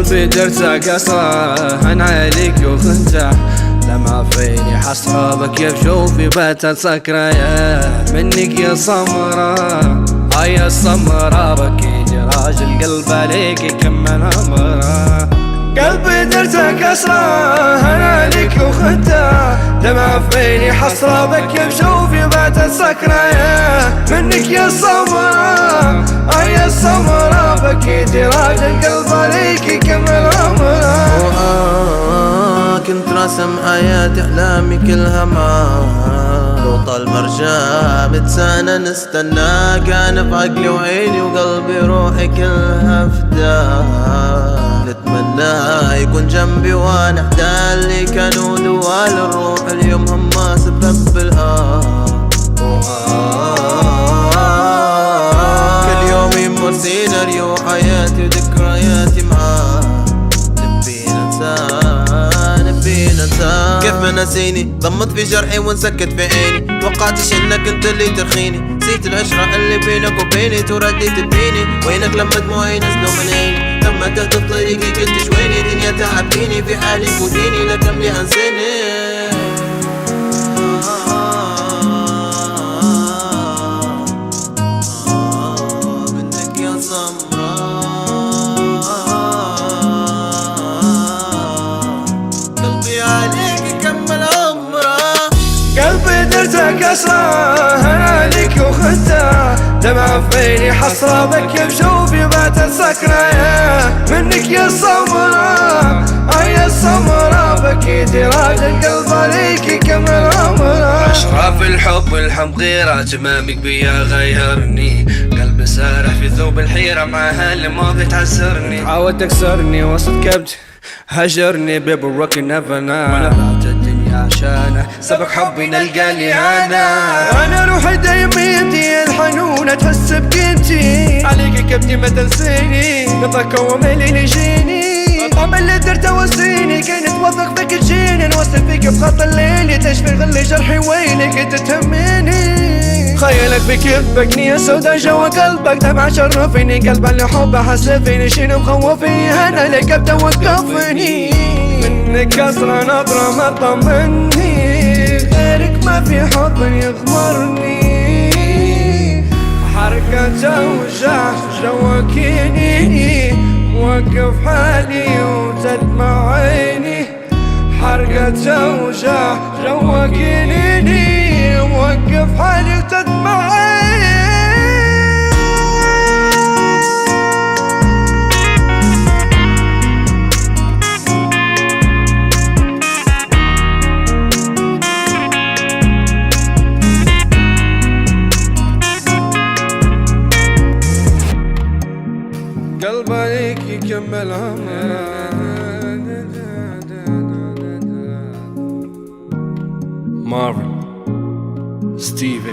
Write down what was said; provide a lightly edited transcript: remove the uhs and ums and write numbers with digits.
قلبي درته قصره هن عليك وخنته لما فيني حسرة بك يا بجوفي باتت سكرة منك يا سمرة يا سمرة بكيتي راجل قلب عليك يكمل امره قلبي درته كسرة هنا عليك وخنته دمع فيني حسرة بك يا بجوفي باتت سكرة منك يا سمرة يا سمرة بكيتي راجل قلب عليك يكمل امره كنت راسم حياتي احلامي كلها معاك لو طال مرجع بتسانى نستناك انا بعقلي وعيني وقلبي روحي كلها فداك نتمنى يكون جنبي وانا احدى اللي كانوا دوال الروح اليوم هم سبب الهام كل يوم يمر سيناريو حياتي وذكرياتي معاك كيف ما نسيني ضمت في جرحي وانسكت في عيني توقعتش انك انت اللي ترخيني نسيت العشرة اللي بينك وبيني ترديت تبيني وينك لما دموعي نزلوا من عيني لما تهت طريقي قلت شويني دنيا تعبيني في حالي فوديني لكم لي انسيني بدك يا سمراء قلبي درته كسرة هنا عليك وخنته دمع فيني حسرة بك يا بجوفي باتت سكرة منك يا سمرة يا سمرة بكيتي راجل قلب عليك يكمل عمره أشرف الحب والحب غيره جمامك بيا غيرني قلبي سارح في ثوب الحيرة معها اللي ما بتعسرني حاولت تكسرني وسط كبت هجرني بيبي روكي نيفر ناو عشانه سبق حبي نلقاني انا روحي دايمتي الحنونة تحس بقيمتي عليك كبتي ما تنسيني نطق ومليني جيني الطعم اللي درته وسيني كي نتوثق فيك تجيني نوصل فيك بخط الليل تشفي غلي جرحي وينك انت تهمني خيالك بكذبك نية سودا جوا قلبك دمع شرفني قلب اللي حبه حسفني شنو مخوفني انا اللي قبته وقفني منك كسرة نظرة ما طمني غيرك ما في حضن يغمرني حركة توجع جواكيني موقف حالي وتدمع عيني حركة توجع جواكيني موقف حالي وتدمع عيني قلب عليك يكمل عمره مارفن ستيفي